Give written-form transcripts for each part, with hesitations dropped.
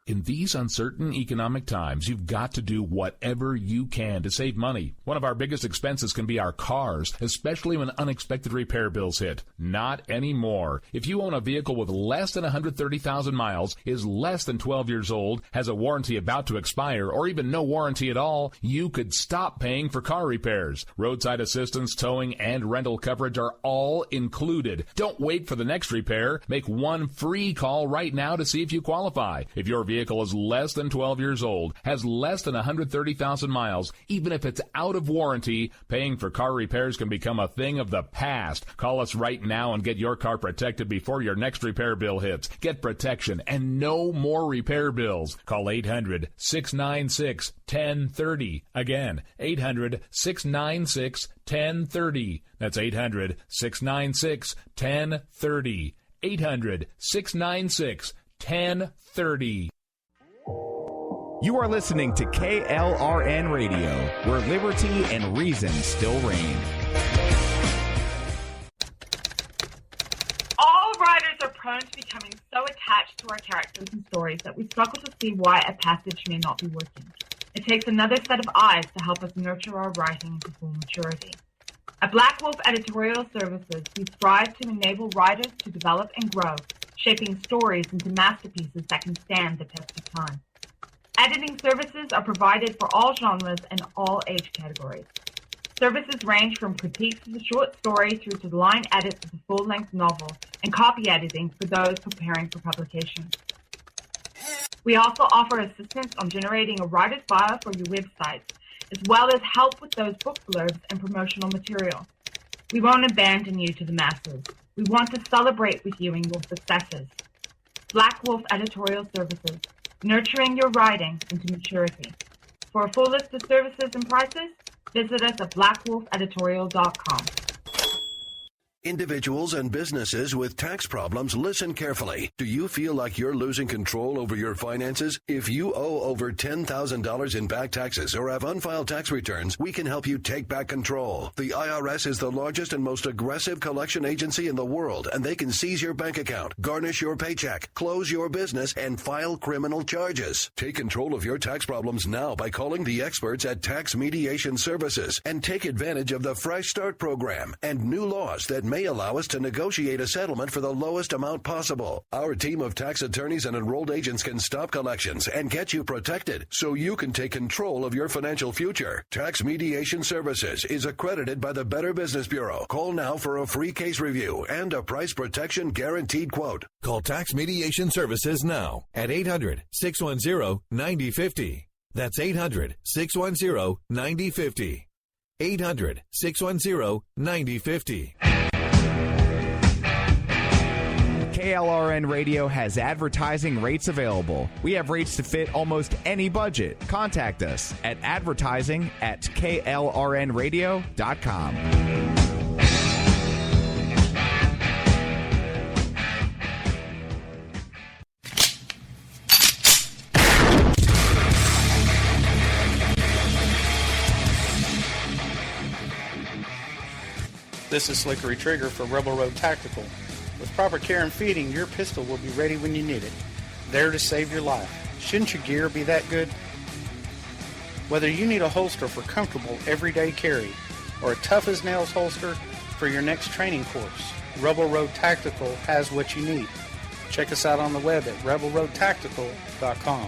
In these uncertain economic times, you've got to do whatever you can to save money. One of our biggest expenses can be our cars, especially when unexpected repair bills hit. Not anymore. If you own a vehicle with less than 130,000 miles, is less than 12 years old, has a warranty about to expire, or even no warranty at all, you could stop paying for car repairs. Roadside assistance, towing, and rental coverage are all included. Don't wait for the next repair. Make one free call right now to see if you qualify. If your vehicle is less than 12 years old, has less than 130,000 miles, even if it's out of warranty, paying for car repairs can become a thing of the past. Call us right now and get your car protected before your next repair bill hits. Get protection and no more repair bills. Call 800-696-1030. Again, 800-696-1030. That's 800-696-1030. 800-696-1030. You are listening to KLRN Radio, where liberty and reason still reign. All writers are prone to becoming so attached to our characters and stories that we struggle to see why a passage may not be working. It takes another set of eyes to help us nurture our writing to full maturity. At Black Wolf Editorial Services, we strive to enable writers to develop and grow, shaping stories into masterpieces that can stand the test of time. Editing services are provided for all genres and all age categories. Services range from critiques of the short story through to the line edits of the full-length novel and copy editing for those preparing for publication. We also offer assistance on generating a writer's bio for your websites, as well as help with those book blurbs and promotional material. We won't abandon you to the masses. We want to celebrate with you in your successes. Black Wolf Editorial Services, nurturing your writing into maturity. For a full list of services and prices, visit us at blackwolfeditorial.com. Individuals and businesses with tax problems, listen carefully. Do you feel like you're losing control over your finances? If you owe over $10,000 in back taxes or have unfiled tax returns, we can help you take back control. The IRS is the largest and most aggressive collection agency in the world, and they can seize your bank account, garnish your paycheck, close your business, and file criminal charges. Take control of your tax problems now by calling the experts at Tax Mediation Services and take advantage of the Fresh Start program and new laws that may allow us to negotiate a settlement for the lowest amount possible. Our team of tax attorneys and enrolled agents can stop collections and get you protected so you can take control of your financial future. Tax Mediation Services is accredited by the Better Business Bureau. Call now for a free case review and a price protection guaranteed quote. Call Tax Mediation Services now at 800-610-9050. That's 800-610-9050. 800-610-9050. KLRN Radio has advertising rates available. We have rates to fit almost any budget. Contact us at advertising@klrnradio.com. This is Slickery Trigger for Rebel Road Tactical. With proper care and feeding, your pistol will be ready when you need it, there to save your life. Shouldn't your gear be that good? Whether you need a holster for comfortable everyday carry or a tough-as-nails holster for your next training course, Rebel Road Tactical has what you need. Check us out on the web at rebelroadtactical.com.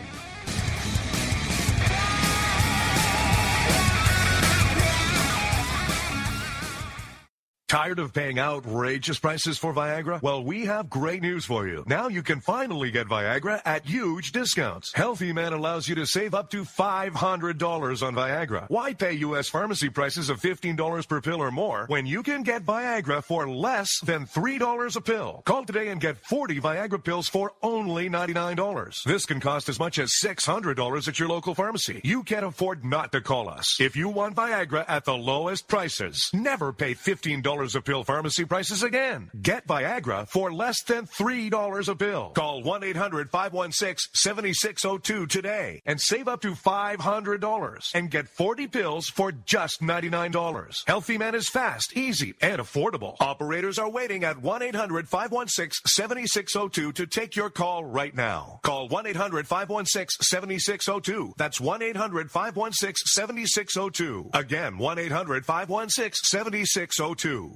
Tired of paying outrageous prices for Viagra? Well, we have great news for you. Now you can finally get Viagra at huge discounts. Healthy Man allows you to save up to $500 on Viagra. Why pay U.S. pharmacy prices of $15 per pill or more when you can get Viagra for less than $3 a pill? Call today and get 40 Viagra pills for only $99. This can cost as much as $600 at your local pharmacy. You can't afford not to call us. If you want Viagra at the lowest prices, never pay $15 $3 a pill pharmacy prices again. Get Viagra for less than $3 a pill. Call 1-800-516-7602 today and save up to $500 and get 40 pills for just $99. Healthy Man is fast, easy, and affordable. Operators are waiting at 1-800-516-7602 to take your call right now. Call 1-800-516-7602. That's 1-800-516-7602. Again, 1-800-516-7602.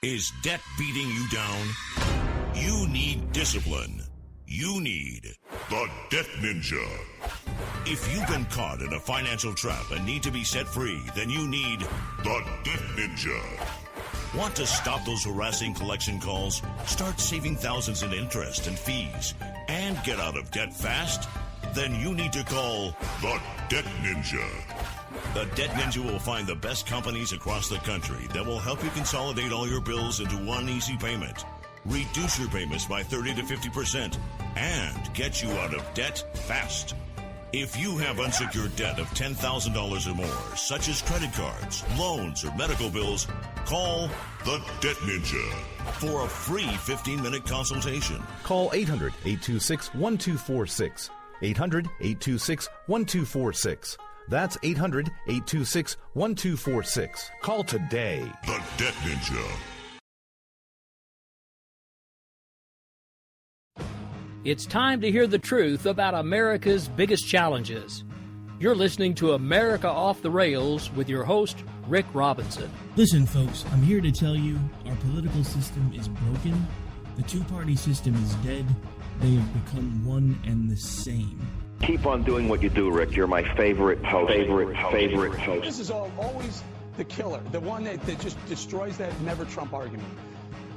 Is debt beating you down? You need discipline. You need the Debt Ninja. If you've been caught in a financial trap and need to be set free, then you need the Debt Ninja. Want to stop those harassing collection calls, start saving thousands in interest and fees, and get out of debt fast? Then you need to call the Debt Ninja. The Debt Ninja will find the best companies across the country that will help you consolidate all your bills into one easy payment, reduce your payments by 30 to 50%, and get you out of debt fast. If you have unsecured debt of $10,000 or more, such as credit cards, loans, or medical bills, call the Debt Ninja for a free 15-minute consultation. Call 800-826-1246. 800-826-1246. That's 800-826-1246. Call today. The Debt Ninja. It's time to hear the truth about America's biggest challenges. You're listening to America Off the Rails with your host, Rick Robinson. Listen, folks, I'm here to tell you our political system is broken. The two-party system is dead. They have become one and the same. Keep on doing what you do, Rick. You're my favorite host. Favorite host. This is always the killer, the one that just destroys that never Trump argument.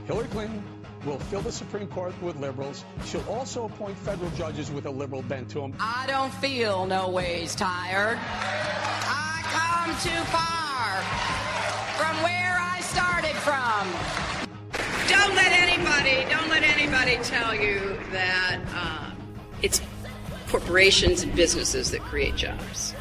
Hillary Clinton will fill the Supreme Court with liberals. She'll also appoint federal judges with a liberal bent to them. I don't feel no ways tired. I come too far from where I started from. Don't let anybody tell you that it's corporations and businesses that create jobs.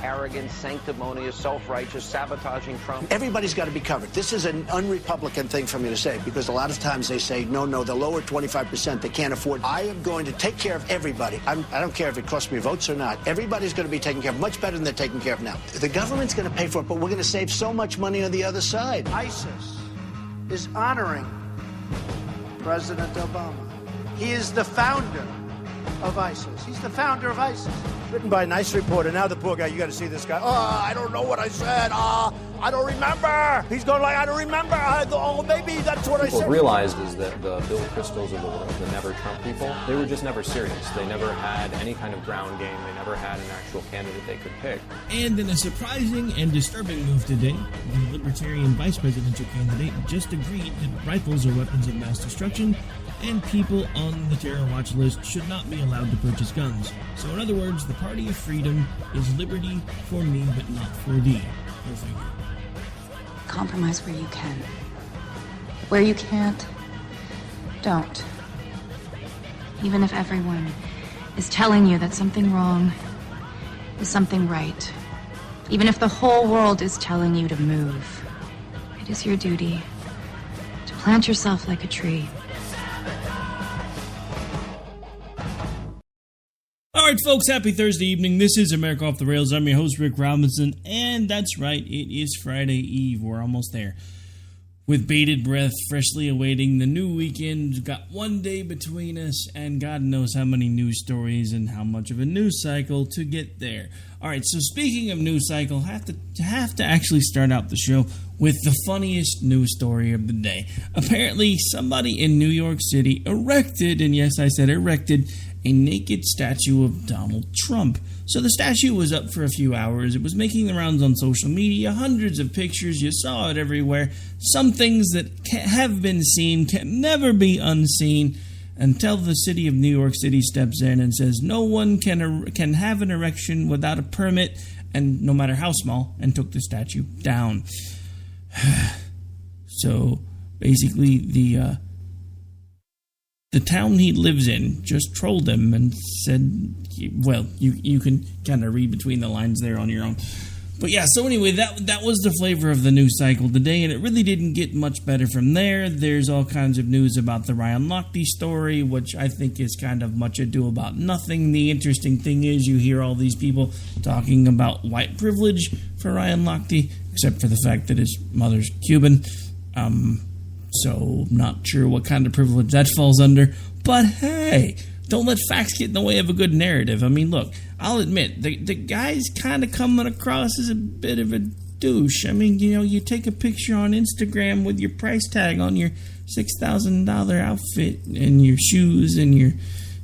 Arrogant, sanctimonious, self-righteous, sabotaging Trump. Everybody's got to be covered. This is an un-Republican thing for me to say, because a lot of times they say, no, the lower 25%, they can't afford. I am going to take care of everybody. I don't care if it costs me votes or not. Everybody's going to be taken care of much better than they're taken care of now. The government's going to pay for it, but we're going to save so much money on the other side. ISIS is honoring President Obama. He is the founder of ISIS. He's the founder of ISIS. Written by a nice reporter. Now the poor guy, you got to see this guy. Oh, I don't know what I said. I don't remember. He's going like, I don't remember. Maybe that's what I said. What realized is that the Bill Kristols of the world, the never Trump people, they were just never serious. They never had any kind of ground game. They never had an actual candidate they could pick. And in a surprising and disturbing move today, the Libertarian vice presidential candidate just agreed that rifles are weapons of mass destruction, and people on the terror watch list should not be allowed to purchase guns. So in other words, the party of freedom is liberty for me, but not for thee. Go figure. Compromise where you can. Where you can't, don't. Even if everyone is telling you that something wrong is something right. Even if the whole world is telling you to move, it is your duty to plant yourself like a tree. All right, folks, happy Thursday evening. This is America Off the Rails. I'm your host, Rick Robinson, and that's right, it is Friday Eve. We're almost there. With bated breath, freshly awaiting the new weekend. We've got one day between us, and God knows how many news stories and how much of a news cycle to get there. All right, so speaking of news cycle, have to actually start out the show with the funniest news story of the day. Apparently, somebody in New York City erected, and yes, I said erected, a naked statue of Donald Trump. So the statue was up for a few hours. It was making the rounds on social media, hundreds of pictures. You saw it everywhere. Some things that have been seen can never be unseen until the city of New York City steps in and says no one can have an erection without a permit, and no matter how small, and took the statue down. So basically the town he lives in just trolled him and said, well, you can kind of read between the lines there on your own. But yeah, so anyway, that was the flavor of the news cycle today, and it really didn't get much better from there. There's all kinds of news about the Ryan Lochte story, which I think is kind of much ado about nothing. The interesting thing is you hear all these people talking about white privilege for Ryan Lochte, except for the fact that his mother's Cuban. So not sure what kind of privilege that falls under. But hey, don't let facts get in the way of a good narrative. I mean, look, I'll admit, the guy's kind of coming across as a bit of a douche. I mean, you take a picture on Instagram with your price tag on your $6,000 outfit and your shoes and your,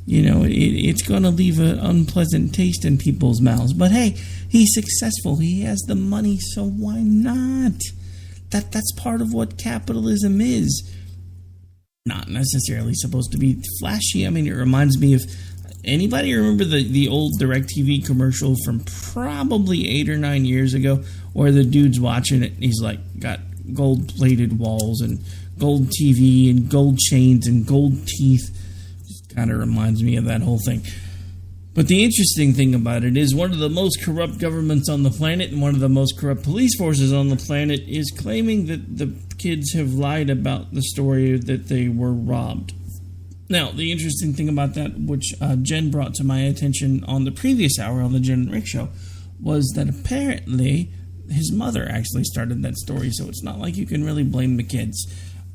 it's going to leave an unpleasant taste in people's mouths. But hey, he's successful. He has the money, so why not? That's part of what capitalism is. Not necessarily supposed to be flashy. I mean, it reminds me of... Anybody remember the old DirecTV commercial from probably 8 or 9 years ago where the dude's watching it and he's like got gold-plated walls and gold TV and gold chains and gold teeth? Just kind of reminds me of that whole thing. But the interesting thing about it is one of the most corrupt governments on the planet and one of the most corrupt police forces on the planet is claiming that the kids have lied about the story that they were robbed. Now, the interesting thing about that, which Jen brought to my attention on the previous hour on the Jen and Rick show, was that apparently his mother actually started that story, so it's not like you can really blame the kids.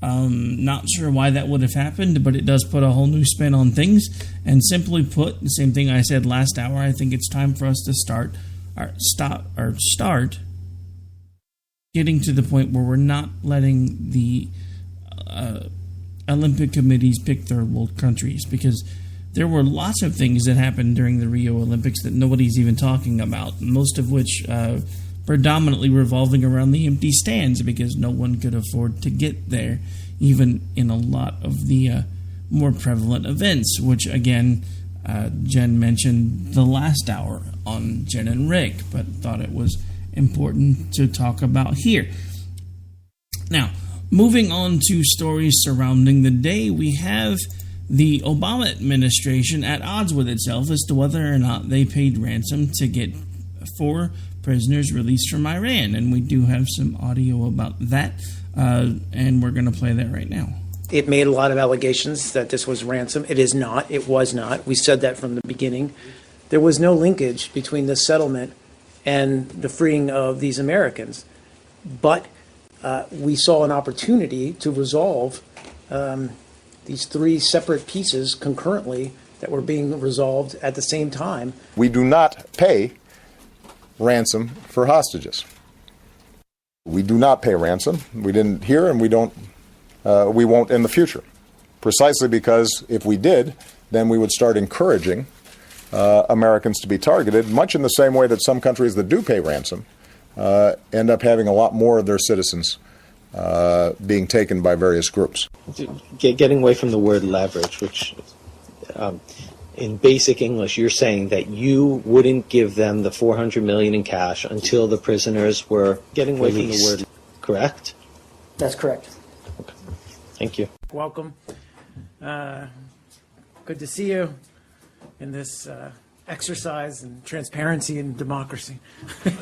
Not sure why that would have happened, but it does put a whole new spin on things. And simply put, the same thing I said last hour, I think it's time for us to start getting to the point where we're not letting the Olympic committees pick their world countries, because there were lots of things that happened during the Rio Olympics that nobody's even talking about, most of which predominantly revolving around the empty stands because no one could afford to get there, even in a lot of the more prevalent events, which again, Jen mentioned the last hour on Jen and Rick, but thought it was important to talk about here. Now, moving on to stories surrounding the day, we have the Obama administration at odds with itself as to whether or not they paid ransom to get 4 prisoners released from Iran, and we do have some audio about that, and we're going to play that right now. It made a lot of allegations that this was ransom. It is not. It was not. We said that from the beginning. There was no linkage between this settlement and the freeing of these Americans, but we saw an opportunity to resolve these 3 separate pieces concurrently that were being resolved at the same time. We do not pay ransom for hostages. We do not pay ransom. We didn't here, and we won't in the future. Precisely because if we did, then we would start encouraging Americans to be targeted, much in the same way that some countries that do pay ransom end up having a lot more of their citizens being taken by various groups. Getting away from the word leverage, which in basic English, you're saying that you wouldn't give them the $400 million in cash until the prisoners were getting away from the word, correct? That's correct. Okay. Thank you. Welcome. Good to see you in this exercise in transparency and democracy. Is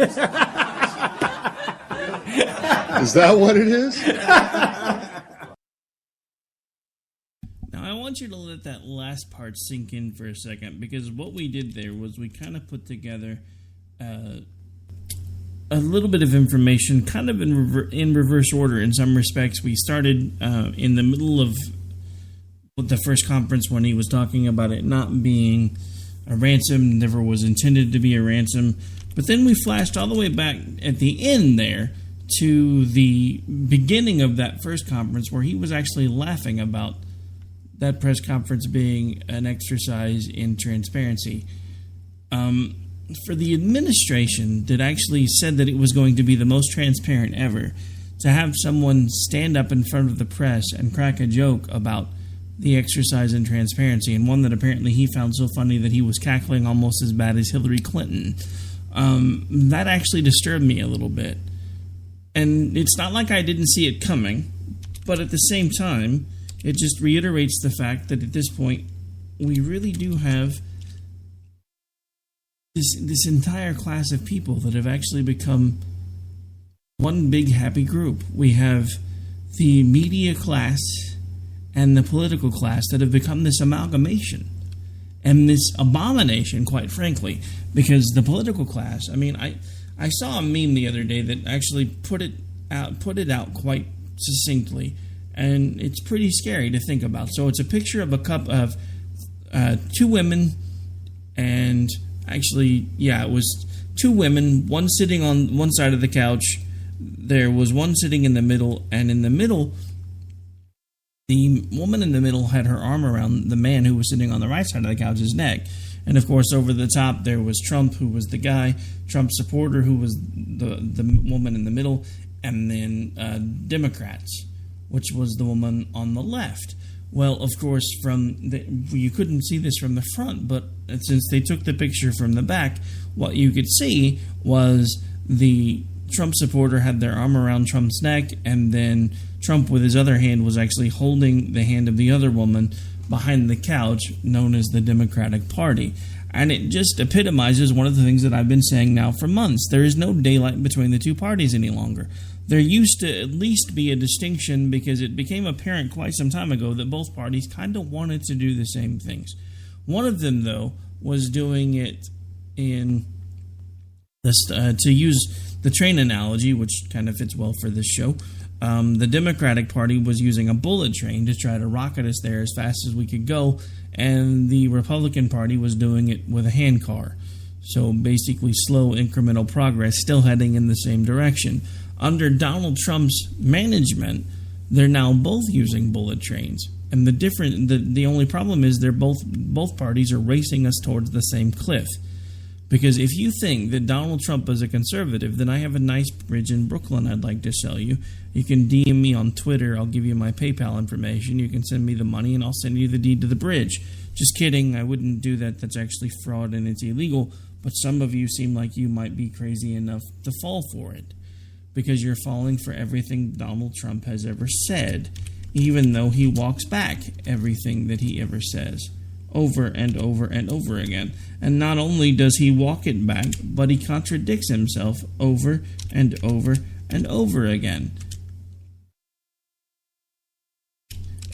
that what it is? Now, I want you to let that last part sink in for a second, because what we did there was we kind of put together a little bit of information, kind of in reverse order in some respects. We started in the middle of the first conference when he was talking about it not being a ransom, never was intended to be a ransom. But then we flashed all the way back at the end there to the beginning of that first conference where he was actually laughing about that press conference being an exercise in transparency. For the administration that actually said that it was going to be the most transparent ever, to have someone stand up in front of the press and crack a joke about the exercise in transparency, and one that apparently he found so funny that he was cackling almost as bad as Hillary Clinton, that actually disturbed me a little bit. And it's not like I didn't see it coming, but at the same time, it just reiterates the fact that at this point, we really do have this entire class of people that have actually become one big happy group. We have the media class and the political class that have become this amalgamation and this abomination, quite frankly, because the political class, I mean, I saw a meme the other day that actually put it out quite succinctly, and it's pretty scary to think about. So it's a picture of a couple of two women, and actually, yeah, it was two women, one sitting on one side of the couch. There was one sitting in the middle, and in the middle, the woman in the middle had her arm around the man who was sitting on the right side of the couch's neck. And, of course, over the top, there was Trump, who was the guy, Trump supporter, who was the woman in the middle, and then Democrats, which was the woman on the left. Well, of course, you couldn't see this from the front, but since they took the picture from the back, what you could see was the Trump supporter had their arm around Trump's neck, and then Trump, with his other hand, was actually holding the hand of the other woman behind the couch, known as the Democratic Party. And it just epitomizes one of the things that I've been saying now for months. There is no daylight between the two parties any longer. There used to at least be a distinction, because it became apparent quite some time ago that both parties kind of wanted to do the same things. One of them, though, was doing it in this, to use the train analogy, which kind of fits well for this show. The Democratic Party was using a bullet train to try to rocket us there as fast as we could go, and the Republican Party was doing it with a handcar. So basically slow incremental progress, still heading in the same direction. Under Donald Trump's management, they're now both using bullet trains. And the only problem is both parties are racing us towards the same cliff. Because if you think that Donald Trump is a conservative, then I have a nice bridge in Brooklyn I'd like to sell you. You can DM me on Twitter. I'll give you my PayPal information. You can send me the money, and I'll send you the deed to the bridge. Just kidding. I wouldn't do that. That's actually fraud, and it's illegal. But some of you seem like you might be crazy enough to fall for it, because you're falling for everything Donald Trump has ever said, even though he walks back everything that he ever says, over and over and over again. And not only does he walk it back, but he contradicts himself over and over and over again.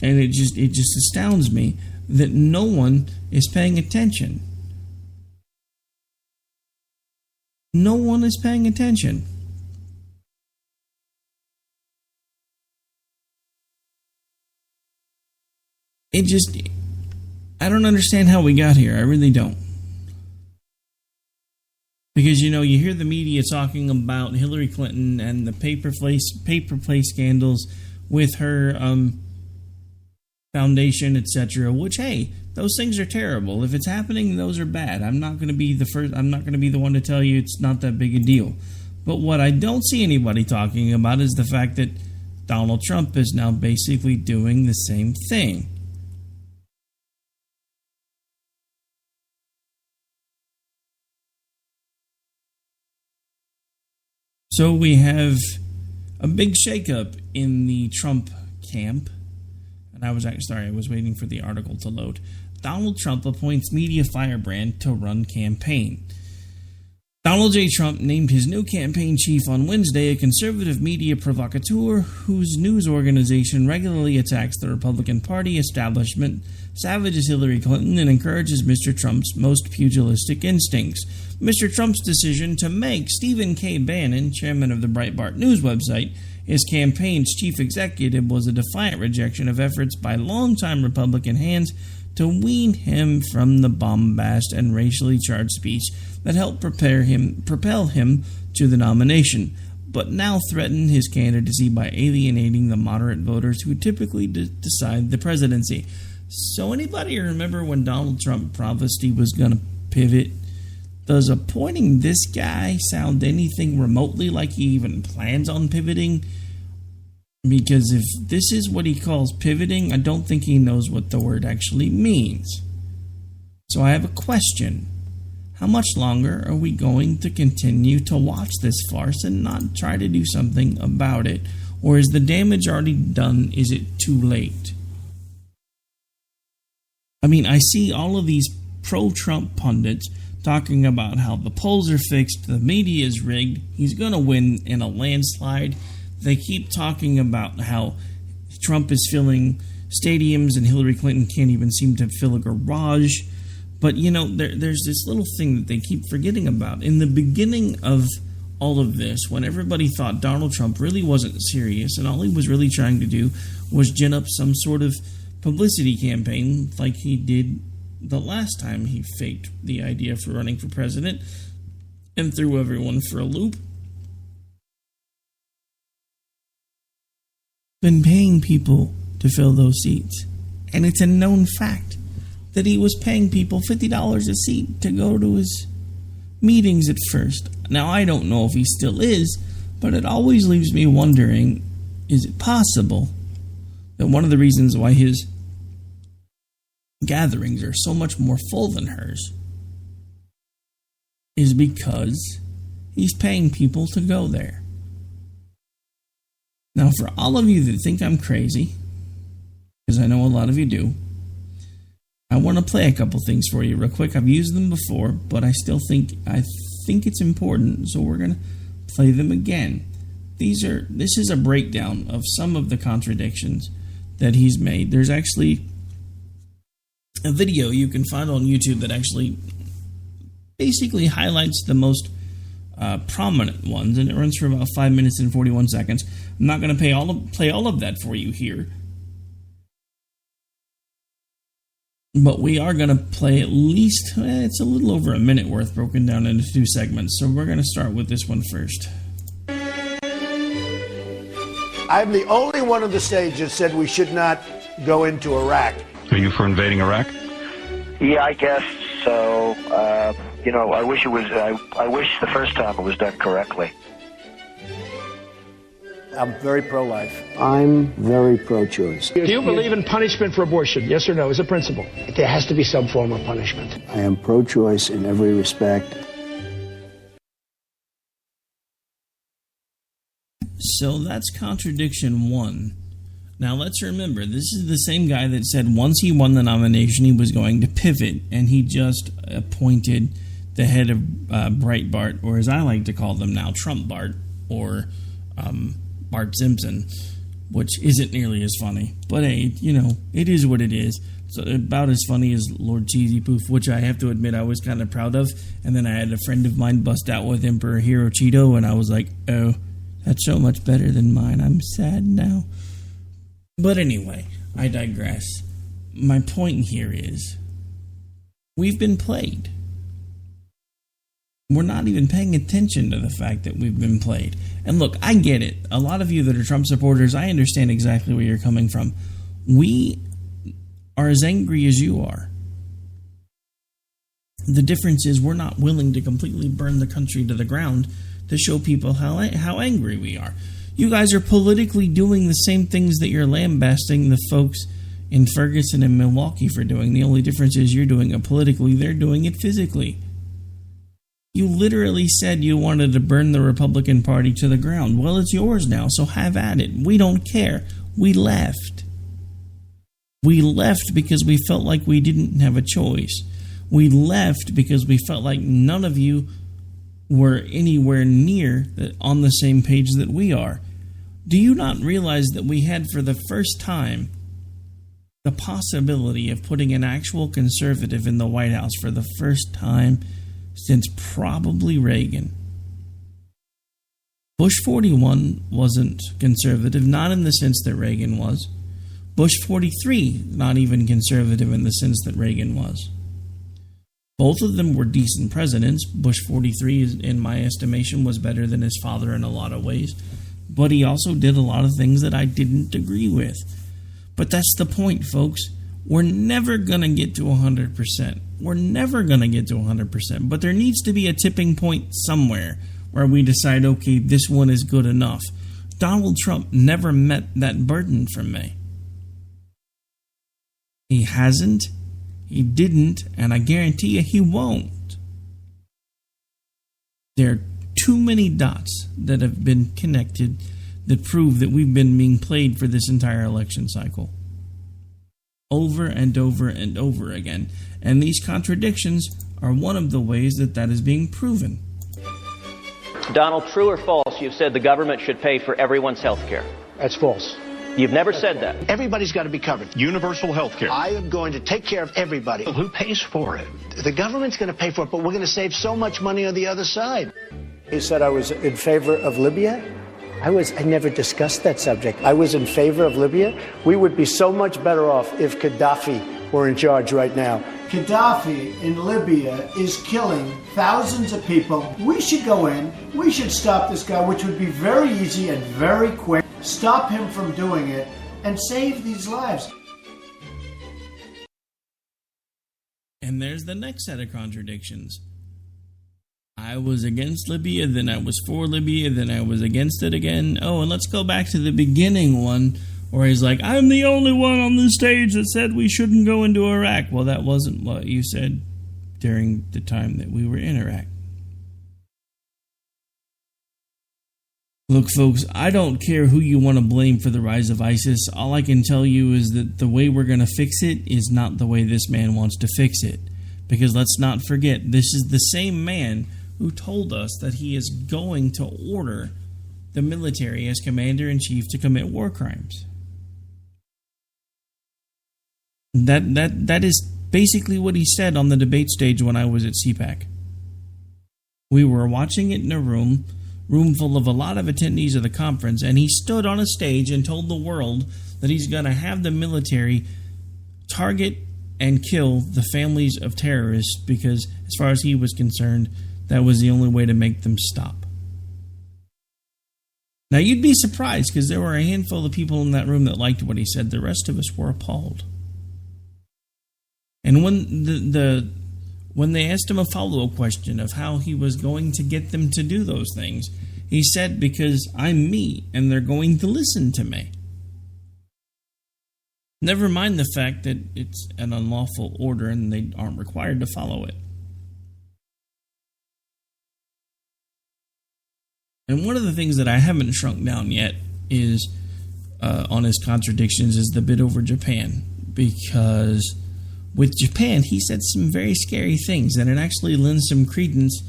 And it just astounds me that no one is paying attention. No one is paying attention. I don't understand how we got here. I really don't. Because, you hear the media talking about Hillary Clinton and the paper play scandals with her foundation, etc., which, hey, those things are terrible. If it's happening, those are bad. I'm not going to be the one to tell you it's not that big a deal. But what I don't see anybody talking about is the fact that Donald Trump is now basically doing the same thing. So we have a big shakeup in the Trump camp. And I was waiting for the article to load. Donald Trump appoints media firebrand to run campaign. Donald J. Trump named his new campaign chief on Wednesday, a conservative media provocateur whose news organization regularly attacks the Republican Party establishment, savages Hillary Clinton, and encourages Mr. Trump's most pugilistic instincts. Mr. Trump's decision to make Stephen K. Bannon, chairman of the Breitbart News website, his campaign's chief executive, was a defiant rejection of efforts by longtime Republican hands to wean him from the bombast and racially charged speech that helped propel him to the nomination, but now threaten his candidacy by alienating the moderate voters who typically decide the presidency. So anybody remember when Donald Trump promised he was going to pivot? Does appointing this guy sound anything remotely like he even plans on pivoting? Because if this is what he calls pivoting, I don't think he knows what the word actually means. So I have a question. How much longer are we going to continue to watch this farce and not try to do something about it? Or is the damage already done? Is it too late? I mean, I see all of these pro-Trump pundits talking about how the polls are fixed, the media is rigged, he's going to win in a landslide. They keep talking about how Trump is filling stadiums and Hillary Clinton can't even seem to fill a garage. But, you know, there's this little thing that they keep forgetting about. In the beginning of all of this, when everybody thought Donald Trump really wasn't serious and all he was really trying to do was gin up some sort of publicity campaign like he did the last time he faked the idea for running for president and threw everyone for a loop, been paying people to fill those seats. And it's a known fact that he was paying people $50 a seat to go to his meetings at first. Now, I don't know if he still is, but it always leaves me wondering, is it possible that one of the reasons why his gatherings are so much more full than hers is because he's paying people to go there? Now, for all of you that think I'm crazy, because I know a lot of you do, I want to play a couple things for you real quick. I've used them before, but I think it's important, so we're going to play them again. This is a breakdown of some of the contradictions that he's made. There's actually a video you can find on YouTube that actually basically highlights the most prominent ones, and it runs for about 5 minutes and 41 seconds. I'm not going to play all of that for you here, but we are going to play at least, it's a little over a minute worth broken down into 2 segments, so we're going to start with this one first. I'm the only one on the stage that said we should not go into Iraq. Are you for invading Iraq? Yeah, I guess so. I wish it was. I wish the first time it was done correctly. I'm very pro-life. I'm very pro-choice. Do you believe in punishment for abortion? Yes or no, as a principle? There has to be some form of punishment. I am pro-choice in every respect. So that's contradiction 1. Now let's remember, this is the same guy that said once he won the nomination he was going to pivot, and he just appointed the head of Breitbart, or as I like to call them now, Trump Bart, or Bart Simpson, which isn't nearly as funny. But hey, it is what it is. So about as funny as Lord Cheesy Poof, which I have to admit I was kind of proud of. And then I had a friend of mine bust out with Emperor Hero Cheeto, and I was like, oh, that's so much better than mine. I'm sad now. But anyway, I digress. My point here is, we've been played. We're not even paying attention to the fact that we've been played. And look, I get it. A lot of you that are Trump supporters, I understand exactly where you're coming from. We are as angry as you are. The difference is we're not willing to completely burn the country to the ground to show people how angry we are. You guys are politically doing the same things that you're lambasting the folks in Ferguson and Milwaukee for doing. The only difference is you're doing it politically, they're doing it physically. You literally said you wanted to burn the Republican Party to the ground. Well, it's yours now, so have at it. We don't care. We left. We left because we felt like we didn't have a choice. We left because we felt like none of you were anywhere near on the same page that we are. Do you not realize that we had for the first time the possibility of putting an actual conservative in the White House for the first time since probably Reagan? Bush 41 wasn't conservative, not in the sense that Reagan was. Bush 43, not even conservative in the sense that Reagan was. Both of them were decent presidents. Bush 43, in my estimation, was better than his father in a lot of ways. But he also did a lot of things that I didn't agree with. But that's the point, folks. We're never going to get to 100%. We're never going to get to 100%. But there needs to be a tipping point somewhere where we decide, okay, this one is good enough. Donald Trump never met that burden from me. He hasn't. He didn't, and I guarantee you he won't. There are too many dots that have been connected that prove that we've been being played for this entire election cycle. Over and over and over again. And these contradictions are one of the ways that is being proven. Donald, true or false, you've said the government should pay for everyone's health care? That's false. You've never said that. Everybody's got to be covered. Universal health care. I am going to take care of everybody. Who pays for it? The government's going to pay for it, but we're going to save so much money on the other side. He said I was in favor of Libya. I never discussed that subject. I was in favor of Libya. We would be so much better off if Gaddafi were in charge right now. Gaddafi in Libya is killing thousands of people. We should go in. We should stop this guy, which would be very easy and very quick. Stop him from doing it and save these lives. And there's the next set of contradictions. I was against Libya, then I was for Libya, then I was against it again. Oh, and let's go back to the beginning one, where he's like, I'm the only one on the stage that said we shouldn't go into Iraq. Well, that wasn't what you said during the time that we were in Iraq. Look, folks, I don't care who you want to blame for the rise of ISIS. All I can tell you is that the way we're going to fix it is not the way this man wants to fix it. Because let's not forget, this is the same man who told us that he is going to order the military as commander-in-chief to commit war crimes. That is basically what he said on the debate stage when I was at CPAC. We were watching it in a room full of a lot of attendees of the conference, and he stood on a stage and told the world that he's going to have the military target and kill the families of terrorists because, as far as he was concerned, that was the only way to make them stop. Now, you'd be surprised because there were a handful of people in that room that liked what he said. The rest of us were appalled. And when they asked him a follow-up question of how he was going to get them to do those things, he said, because I'm me and they're going to listen to me. Never mind the fact that it's an unlawful order and they aren't required to follow it. And one of the things that I haven't shrunk down yet is, on his contradictions, is the bit over Japan. Because with Japan, he said some very scary things, and it actually lends some credence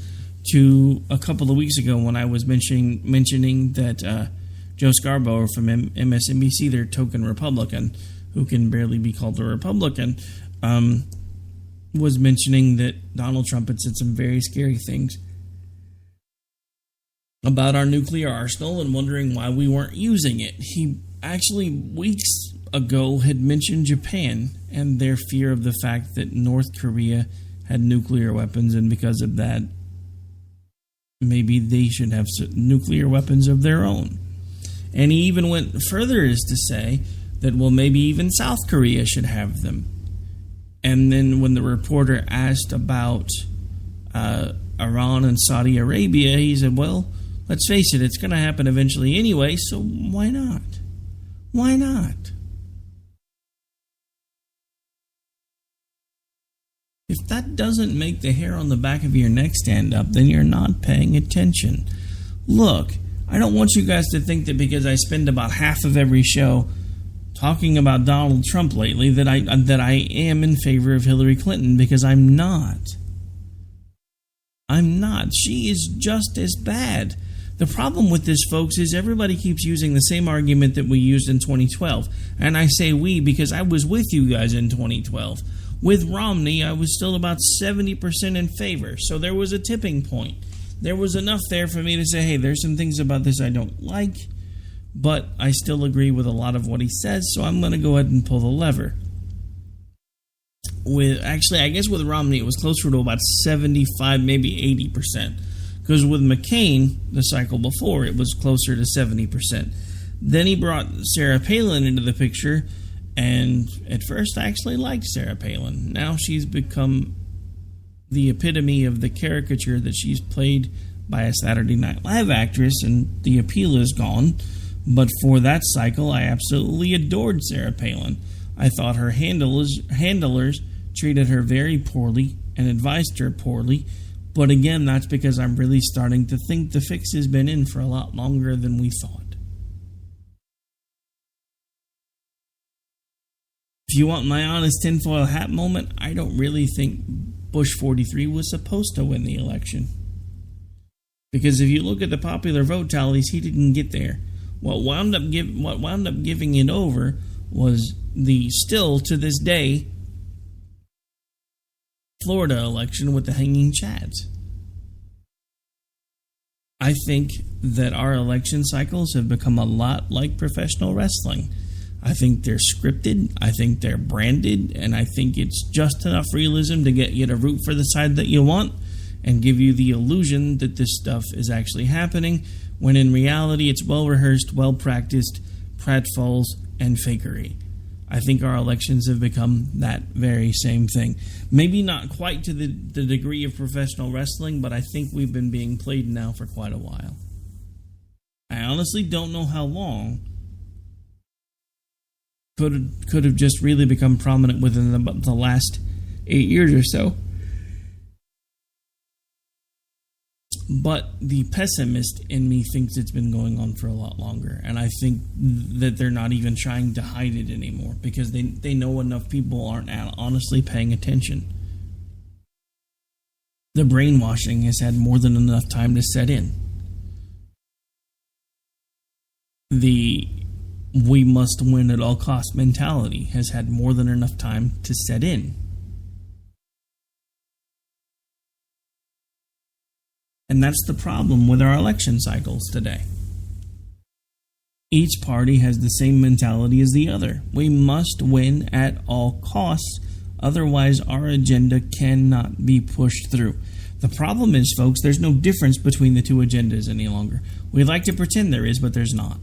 to a couple of weeks ago when I was mentioning that Joe Scarborough from MSNBC, their token Republican, who can barely be called a Republican, was mentioning that Donald Trump had said some very scary things about our nuclear arsenal and wondering why we weren't using it. He actually, weeks ago, had mentioned Japan and their fear of the fact that North Korea had nuclear weapons, and because of that, maybe they should have nuclear weapons of their own. And he even went further as to say that, well, maybe even South Korea should have them. And then when the reporter asked about Iran and Saudi Arabia, he said, well, let's face it, it's going to happen eventually anyway, so why not? Why not? If that doesn't make the hair on the back of your neck stand up, then you're not paying attention. Look, I don't want you guys to think that because I spend about half of every show talking about Donald Trump lately that I am in favor of Hillary Clinton, because I'm not. I'm not. She is just as bad. The problem with this, folks, is everybody keeps using the same argument that we used in 2012. And I say we because I was with you guys in 2012. With Romney, I was still about 70% in favor. So there was a tipping point. There was enough there for me to say, hey, there's some things about this I don't like, but I still agree with a lot of what he says, so I'm going to go ahead and pull the lever. I guess with Romney, it was closer to about 75, maybe 80%. Because with McCain, the cycle before, it was closer to 70%. Then he brought Sarah Palin into the picture, and at first I actually liked Sarah Palin. Now she's become the epitome of the caricature that she's played by a Saturday Night Live actress, and the appeal is gone. But for that cycle, I absolutely adored Sarah Palin. I thought her handlers treated her very poorly and advised her poorly. But again, that's because I'm really starting to think the fix has been in for a lot longer than we thought. If you want my honest tinfoil hat moment, I don't really think Bush 43 was supposed to win the election. Because if you look at the popular vote tallies, he didn't get there. What wound up giving it over was the, still to this day, Florida election with the hanging chads. I think that our election cycles have become a lot like professional wrestling. I think they're scripted, I think they're branded, and I think it's just enough realism to get you to root for the side that you want and give you the illusion that this stuff is actually happening, when in reality it's well-rehearsed, well-practiced, pratfalls, and fakery. I think our elections have become that very same thing. Maybe not quite to the degree of professional wrestling, but I think we've been being played now for quite a while. I honestly don't know how long. Could have just really become prominent within the last 8 years or so. But the pessimist in me thinks it's been going on for a lot longer. And I think that they're not even trying to hide it anymore because they know enough people aren't honestly paying attention. The brainwashing has had more than enough time to set in. The we must win at all costs mentality has had more than enough time to set in. And that's the problem with our election cycles today. Each party has the same mentality as the other. We must win at all costs, otherwise our agenda cannot be pushed through. The problem is, folks, there's no difference between the two agendas any longer. We like to pretend there is, but there's not.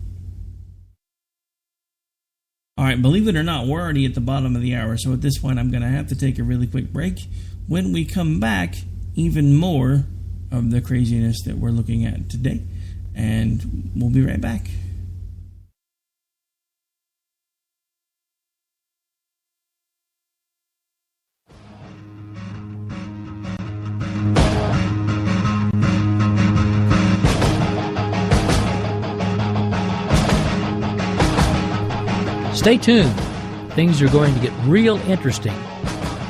Alright, believe it or not, we're already at the bottom of the hour, so at this point I'm going to have to take a really quick break. When we come back, even more of the craziness that we're looking at today, and we'll be right back. Stay tuned. Things are going to get real interesting.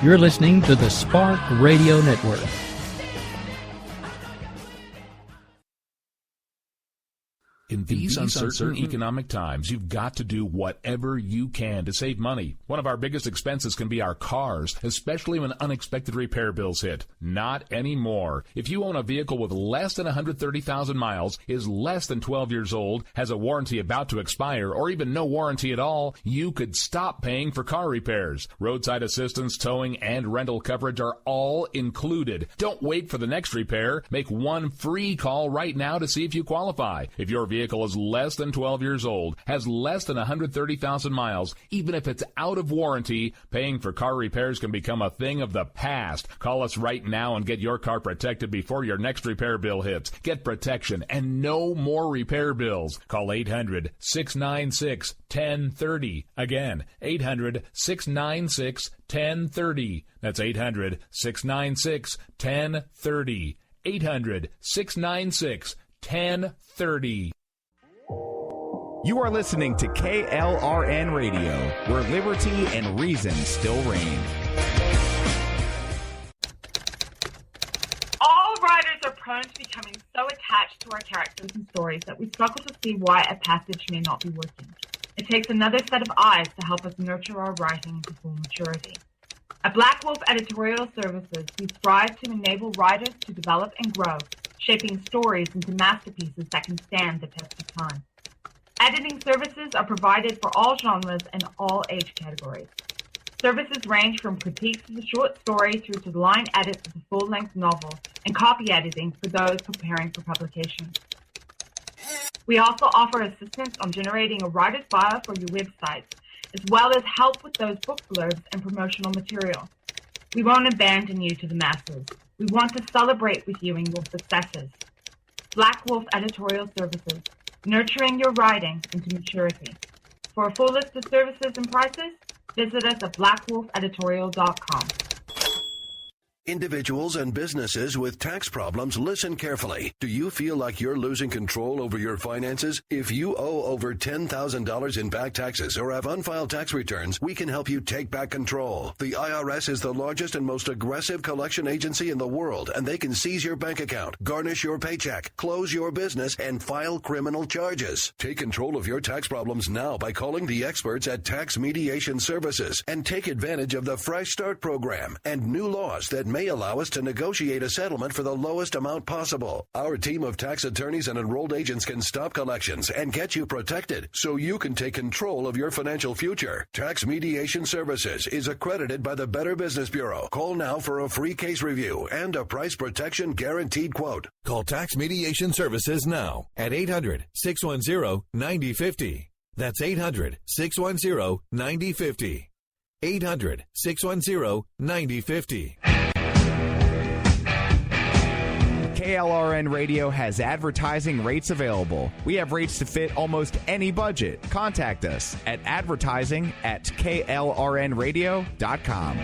You're listening to the Spark Radio Network. In these uncertain economic times, you've got to do whatever you can to save money. One of our biggest expenses can be our cars, especially when unexpected repair bills hit. Not anymore. If you own a vehicle with less than 130,000 miles, is less than 12 years old, has a warranty about to expire, or even no warranty at all, you could stop paying for car repairs. Roadside assistance, towing, and rental coverage are all included. Don't wait for the next repair. Make one free call right now to see if you qualify. If your vehicle is less than 12 years old, has less than 130,000 miles, even if it's out of warranty, paying for car repairs can become a thing of the past. Call us right now and get your car protected before your next repair bill hits. Get protection and no more repair bills. Call 800-696-1030. Again, 800-696-1030. That's 800-696-1030. 800-696-1030. You are listening to KLRN Radio, where liberty and reason still reign. All writers are prone to becoming so attached to our characters and stories that we struggle to see why a passage may not be working. It takes another set of eyes to help us nurture our writing to full maturity. At Black Wolf Editorial Services, we strive to enable writers to develop and grow, shaping stories into masterpieces that can stand the test of time. Editing services are provided for all genres and all age categories. Services range from critiques of the short story through to the line edits of the full-length novel and copy editing for those preparing for publication. We also offer assistance on generating a writer's bio for your websites, as well as help with those book blurbs and promotional material. We won't abandon you to the masses. We want to celebrate with you in your successes. Black Wolf Editorial Services, nurturing your writing into maturity. For a full list of services and prices, visit us at blackwolfeditorial.com. Individuals and businesses with tax problems, listen carefully. Do you feel like you're losing control over your finances? If you owe over $10,000 in back taxes or have unfiled tax returns, we can help you take back control. The IRS is the largest and most aggressive collection agency in the world, and they can seize your bank account, garnish your paycheck, close your business, and file criminal charges. Take control of your tax problems now by calling the experts at Tax Mediation Services and take advantage of the Fresh Start program and new laws that may allow us to negotiate a settlement for the lowest amount possible. Our team of tax attorneys and enrolled agents can stop collections and get you protected so you can take control of your financial future. Tax Mediation Services is accredited by the Better Business Bureau. Call now for a free case review and a price protection guaranteed quote. Call Tax Mediation Services now at 800-610-9050. That's 800-610-9050. 800-610-9050. KLRN Radio has advertising rates available. We have rates to fit almost any budget. Contact us at advertising@klrnradio.com.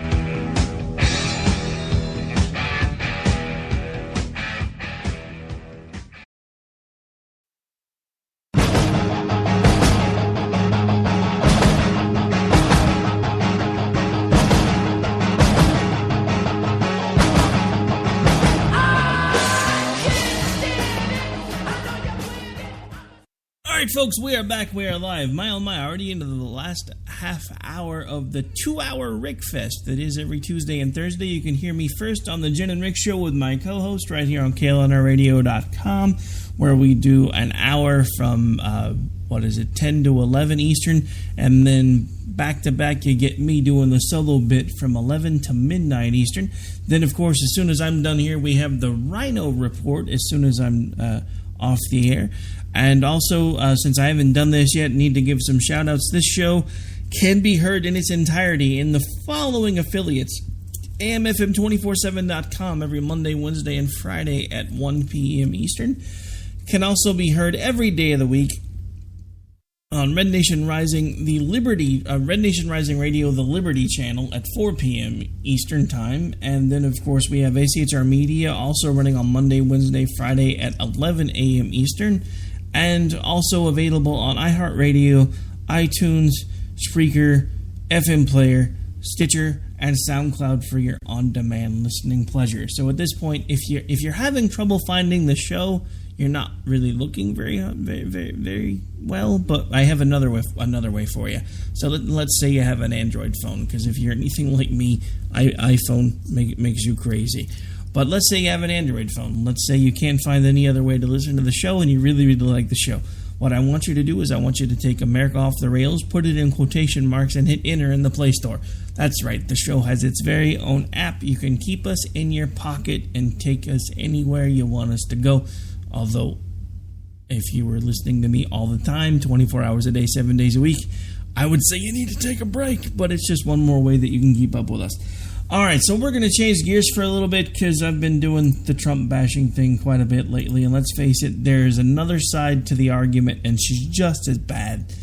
All right, folks, we are back. We are live. My, oh my, already into the last half hour of the 2-hour Rick Fest that is every Tuesday and Thursday. You can hear me first on the Jen and Rick Show with my co-host right here on KLNRradio.com, where we do an hour from, 10 to 11 Eastern, and then back-to-back you get me doing the solo bit from 11 to midnight Eastern. Then, of course, as soon as I'm done here, we have the Rhino Report as soon as I'm off the air. And also, since I haven't done this yet, need to give some shout-outs. This show can be heard in its entirety in the following affiliates. AMFM247.com every Monday, Wednesday, and Friday at 1 p.m. Eastern. Can also be heard every day of the week on Red Nation Rising, Red Nation Rising Radio, the Liberty Channel at 4 p.m. Eastern Time. And then, of course, we have ACHR Media also running on Monday, Wednesday, Friday at 11 a.m. Eastern. And also available on iHeartRadio, iTunes, Spreaker, FM Player, Stitcher, and SoundCloud for your on-demand listening pleasure. So at this point, if you're having trouble finding the show, you're not really looking very well. But I have another way for you. So let's say you have an Android phone, because if you're anything like me, iPhone makes you crazy. But let's say you have an Android phone. Let's say you can't find any other way to listen to the show and you really, really like the show. What I want you to do is I want you to take America Off the Rails, put it in quotation marks, and hit enter in the Play Store. That's right. The show has its very own app. You can keep us in your pocket and take us anywhere you want us to go. Although, if you were listening to me all the time, 24 hours a day, 7 days a week, I would say you need to take a break. But it's just one more way that you can keep up with us. All right, so we're going to change gears for a little bit because I've been doing the Trump bashing thing quite a bit lately. And let's face it, there's another side to the argument, and she's just as bad.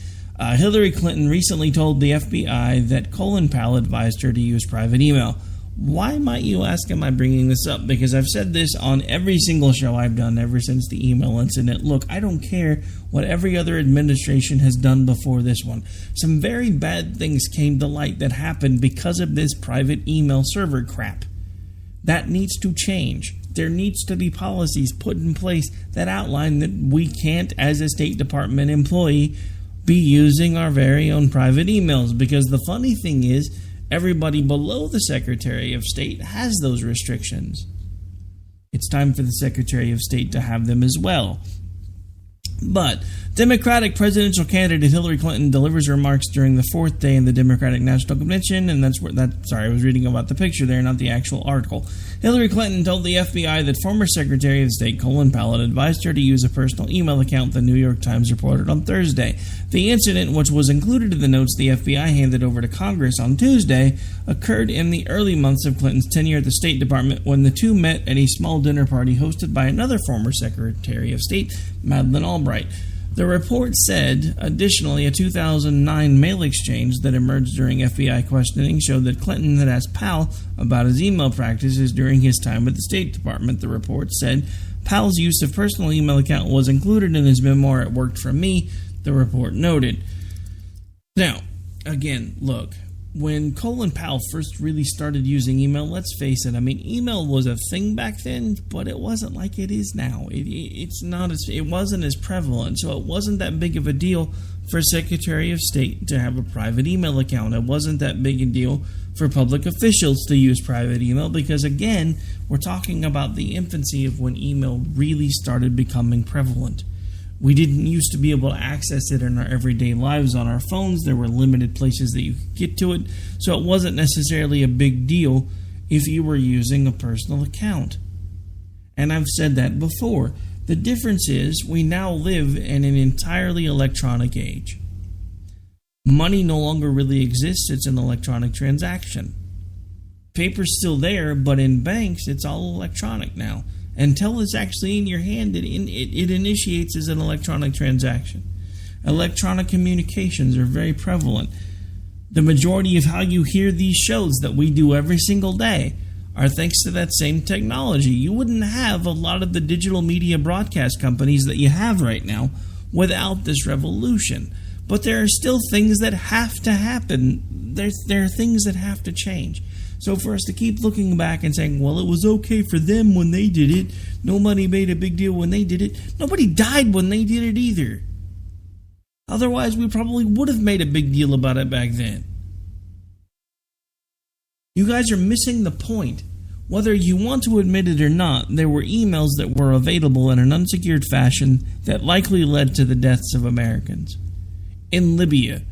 Hillary Clinton recently told the FBI that Colin Powell advised her to use private email. Why, might you ask, am I bringing this up? Because I've said this on every single show I've done ever since the email incident. Look, I don't care what every other administration has done before this one. Some very bad things came to light that happened because of this private email server crap. That needs to change. There needs to be policies put in place that outline that we can't, as a State Department employee, be using our very own private emails. Because the funny thing is, everybody below the Secretary of State has those restrictions. It's time for the Secretary of State to have them as well. But Democratic presidential candidate Hillary Clinton delivers remarks during the fourth day in the Democratic National Convention, and I was reading about the picture there, not the actual article. Hillary Clinton told the FBI that former Secretary of State Colin Powell advised her to use a personal email account, the New York Times reported on Thursday. The incident, which was included in the notes the FBI handed over to Congress on Tuesday, occurred in the early months of Clinton's tenure at the State Department when the two met at a small dinner party hosted by another former Secretary of State, Madeleine Albright. The report said, additionally, a 2009 mail exchange that emerged during FBI questioning showed that Clinton had asked Powell about his email practices during his time at the State Department. The report said Powell's use of personal email account was included in his memoir, It Worked for Me, the report noted. Now, again, look, when Colin Powell first really started using email, let's face it, I mean, email was a thing back then, but it wasn't like it is now. It wasn't as prevalent, so it wasn't that big of a deal for Secretary of State to have a private email account. It wasn't that big a deal for public officials to use private email because, again, we're talking about the infancy of when email really started becoming prevalent. We didn't used to be able to access it in our everyday lives on our phones. There were limited places that you could get to it, so it wasn't necessarily a big deal if you were using a personal account. And I've said that before. The difference is we now live in an entirely electronic age. Money no longer really exists. It's an electronic transaction. Paper's still there, but in banks, it's all electronic now. Until it's actually in your hand, it initiates as an electronic transaction. Electronic communications are very prevalent. The majority of how you hear these shows that we do every single day are thanks to that same technology. You wouldn't have a lot of the digital media broadcast companies that you have right now without this revolution. But there are still things that have to happen. There are things that have to change. So for us to keep looking back and saying, well, it was okay for them when they did it, nobody made a big deal when they did it, nobody died when they did it either. Otherwise, we probably would have made a big deal about it back then. You guys are missing the point. Whether you want to admit it or not, there were emails that were available in an unsecured fashion that likely led to the deaths of Americans. In Libya.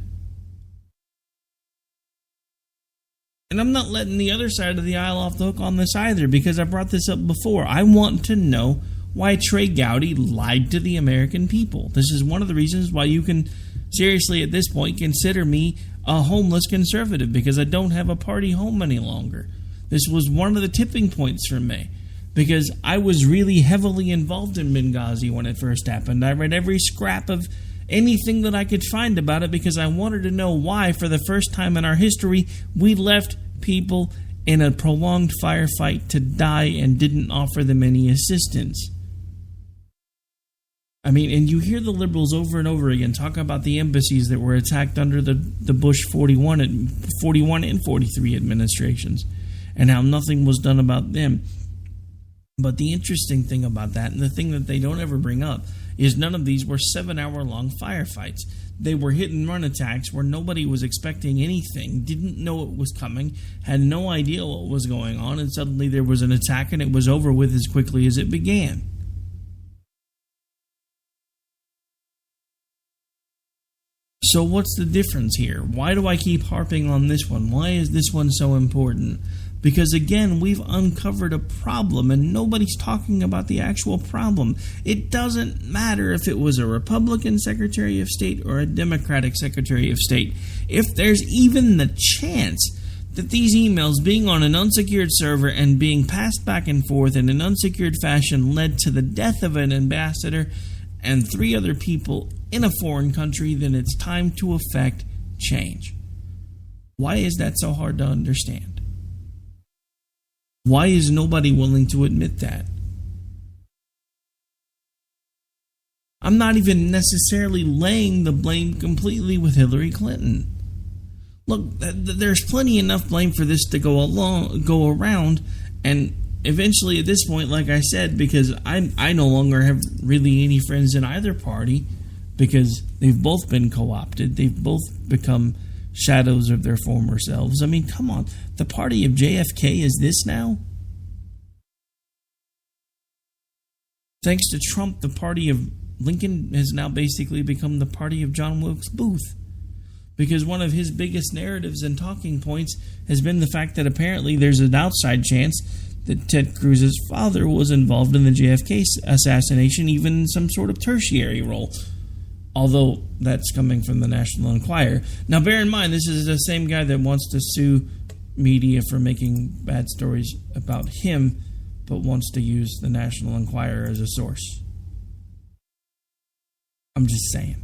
And I'm not letting the other side of the aisle off the hook on this either, because I brought this up before. I want to know why Trey Gowdy lied to the American people. This is one of the reasons why you can seriously at this point consider me a homeless conservative, because I don't have a party home any longer. This was one of the tipping points for me, because I was really heavily involved in Benghazi when it first happened. I read every scrap of anything that I could find about it because I wanted to know why, for the first time in our history, we left people in a prolonged firefight to die and didn't offer them any assistance. I mean, and you hear the liberals over and over again talk about the embassies that were attacked under the Bush 41 and 43 administrations and how nothing was done about them. But the interesting thing about that, and the thing that they don't ever bring up, is none of these were 7-hour-long firefights. They were hit-and-run attacks where nobody was expecting anything, didn't know it was coming, had no idea what was going on, and suddenly there was an attack and it was over with as quickly as it began. So what's the difference here? Why do I keep harping on this one? Why is this one so important? Because, again, we've uncovered a problem, and nobody's talking about the actual problem. It doesn't matter if it was a Republican Secretary of State or a Democratic Secretary of State. If there's even the chance that these emails being on an unsecured server and being passed back and forth in an unsecured fashion led to the death of an ambassador and 3 other people in a foreign country, then it's time to effect change. Why is that so hard to understand? Why is nobody willing to admit that? I'm not even necessarily laying the blame completely with Hillary Clinton. Look, there's plenty enough blame for this to go around, and eventually at this point, like I said, because I no longer have really any friends in either party, because they've both been co-opted, they've both become shadows of their former selves. I mean, come on. The party of JFK is this now? Thanks to Trump, the party of Lincoln has now basically become the party of John Wilkes Booth. Because one of his biggest narratives and talking points has been the fact that apparently there's an outside chance that Ted Cruz's father was involved in the JFK assassination, even in some sort of tertiary role. Although that's coming from the National Enquirer. Now, bear in mind, this is the same guy that wants to sue media for making bad stories about him, but wants to use the National Enquirer as a source. I'm just saying.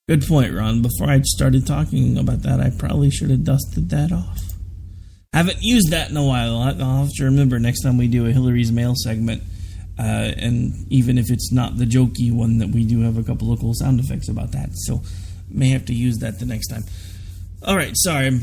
Good point, Ron. Before I started talking about that, I probably should have dusted that off. Haven't used that in a while. I'll have to remember next time we do a Hillary's Mail segment. And even if it's not the jokey one, that we do have a couple of cool sound effects about that. So may have to use that the next time. All right, sorry. I'm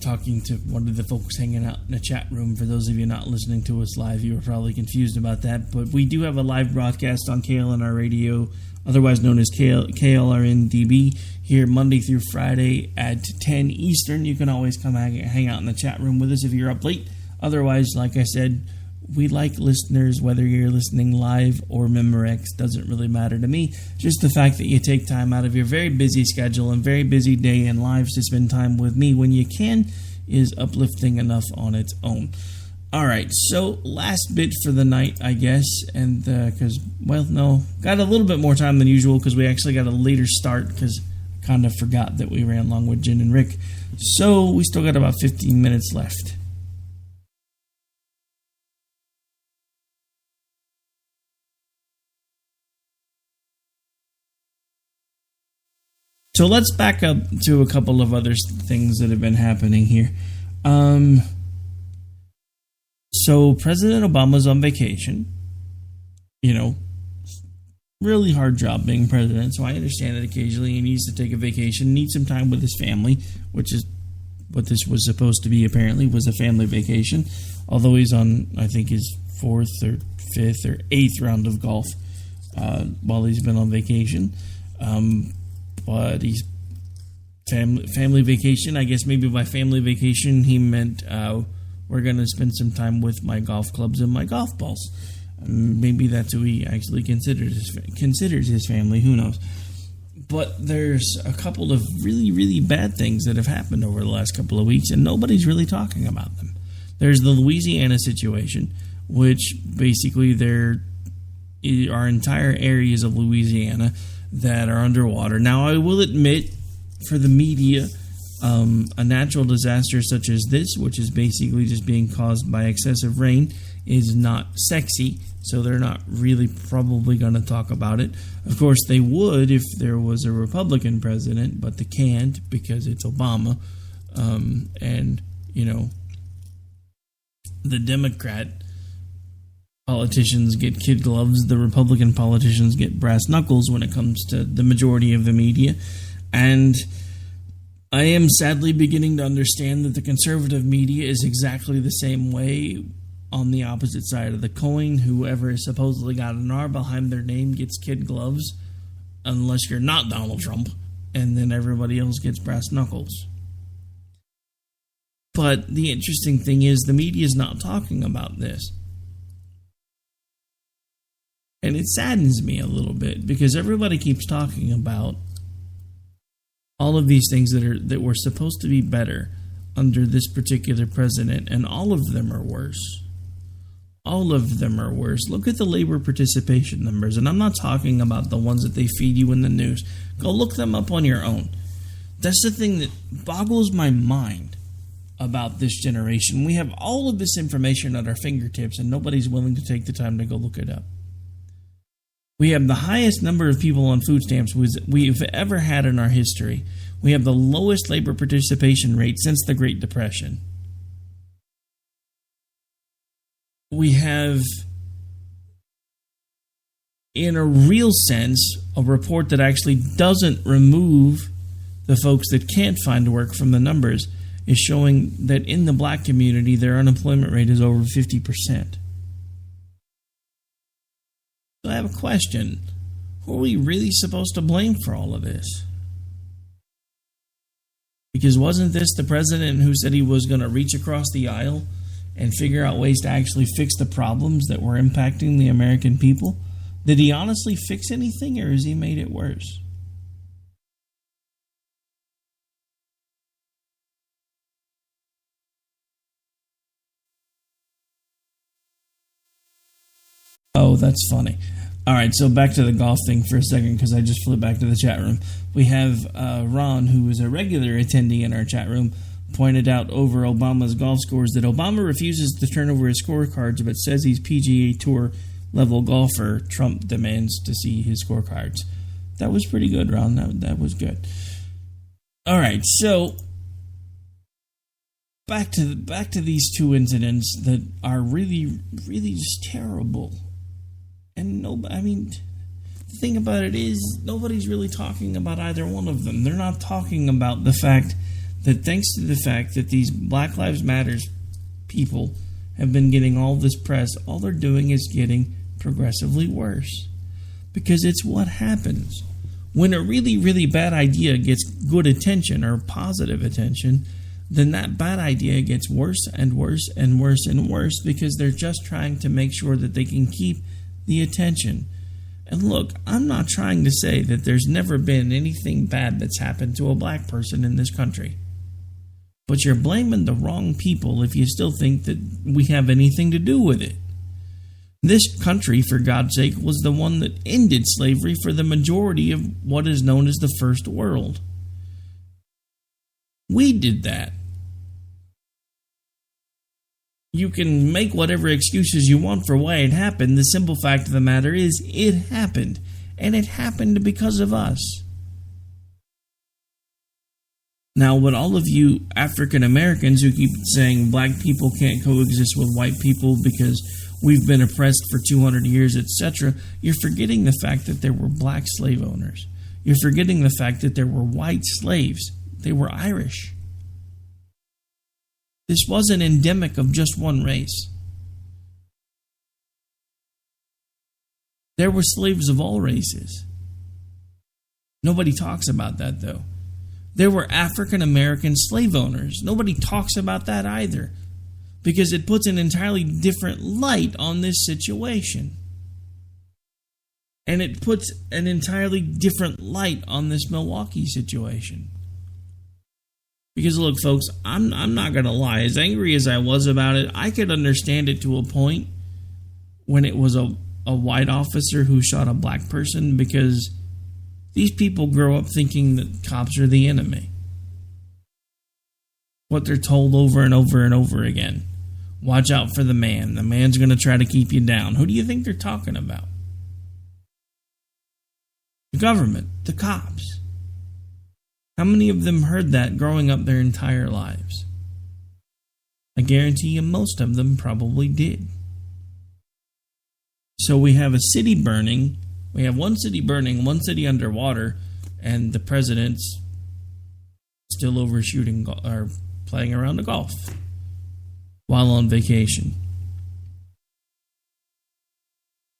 talking to one of the folks hanging out in the chat room. For those of you not listening to us live, you were probably confused about that. But we do have a live broadcast on KLNR Radio, otherwise known as KLRN-DB, here Monday through Friday at 10 Eastern. You can always come hang out in the chat room with us if you're up late. Otherwise, like I said, we like listeners, whether you're listening live or Memorex, doesn't really matter to me. Just the fact that you take time out of your very busy schedule and very busy day and lives to spend time with me when you can is uplifting enough on its own. All right, so last bit for the night, I guess, and because, got a little bit more time than usual because we actually got a later start because I kind of forgot that we ran long with Jen and Rick. So we still got about 15 minutes left. So let's back up to a couple of other things that have been happening here. So President Obama's on vacation. Really hard job being president, so I understand that occasionally he needs to take a vacation, needs some time with his family, which is what this was supposed to be, apparently, was a family vacation. Although he's on, I think, his 4th or 5th or 8th round of golf while he's been on vacation. But he's family vacation. I guess maybe by family vacation he meant we're going to spend some time with my golf clubs and my golf balls. Maybe that's who he actually considers his family. Who knows? But there's a couple of really, really bad things that have happened over the last couple of weeks, and nobody's really talking about them. There's the Louisiana situation, which basically there are entire areas of Louisiana that are underwater. Now, I will admit, for the media, a natural disaster such as this, which is basically just being caused by excessive rain, is not sexy, so they're not really probably going to talk about it. Of course, they would if there was a Republican president, but they can't because it's Obama. And, the Democrat politicians get kid gloves, the Republican politicians get brass knuckles when it comes to the majority of the media. And I am sadly beginning to understand that the conservative media is exactly the same way on the opposite side of the coin. Whoever has supposedly got an R behind their name gets kid gloves, unless you're not Donald Trump, and then everybody else gets brass knuckles. But the interesting thing is the media is not talking about this. And it saddens me a little bit because everybody keeps talking about all of these things that were supposed to be better under this particular president, and all of them are worse. All of them are worse. Look at the labor participation numbers, and I'm not talking about the ones that they feed you in the news. Go look them up on your own. That's the thing that boggles my mind about this generation. We have all of this information at our fingertips, and nobody's willing to take the time to go look it up. We have the highest number of people on food stamps we've ever had in our history. We have the lowest labor participation rate since the Great Depression. We have, in a real sense, a report that actually doesn't remove the folks that can't find work from the numbers, is showing that in the black community, their unemployment rate is over 50%. So I have a question. Who are we really supposed to blame for all of this? Because wasn't this the president who said he was going to reach across the aisle and figure out ways to actually fix the problems that were impacting the American people? Did he honestly fix anything, or has he made it worse? Oh, that's funny. All right, so back to the golf thing for a second because I just flipped back to the chat room. We have Ron, who is a regular attendee in our chat room, pointed out over Obama's golf scores that Obama refuses to turn over his scorecards but says he's PGA Tour level golfer. Trump demands to see his scorecards. That was pretty good, Ron. That was good. All right, so back to these two incidents that are really, really just terrible. And the thing about it is nobody's really talking about either one of them. They're not talking about the fact that thanks to the fact that these Black Lives Matter people have been getting all this press, all they're doing is getting progressively worse. Because it's what happens. When a really, really bad idea gets good attention or positive attention, then that bad idea gets worse and worse and worse and worse because they're just trying to make sure that they can keep the attention. And look, I'm not trying to say that there's never been anything bad that's happened to a black person in this country. But you're blaming the wrong people if you still think that we have anything to do with it. This country, for God's sake, was the one that ended slavery for the majority of what is known as the First World. We did that. You can make whatever excuses you want for why it happened. The simple fact of the matter is, it happened. And it happened because of us. Now, what all of you African Americans who keep saying black people can't coexist with white people because we've been oppressed for 200 years, etc., you're forgetting the fact that there were black slave owners. You're forgetting the fact that there were white slaves. They were Irish. This wasn't endemic of just one race. There were slaves of all races. Nobody talks about that, though. There were African American slave owners. Nobody talks about that either, because it puts an entirely different light on this situation. And it puts an entirely different light on this Milwaukee situation. Because look, folks, I'm not going to lie. As angry as I was about it, I could understand it to a point when it was a white officer who shot a black person, because these people grow up thinking that cops are the enemy. What they're told over and over and over again. Watch out for the man. The man's going to try to keep you down. Who do you think they're talking about? The government. The cops. How many of them heard that growing up their entire lives? I guarantee you most of them probably did. So we have a city burning. We have one city burning, one city underwater, and the president's still overshooting or playing around the golf while on vacation.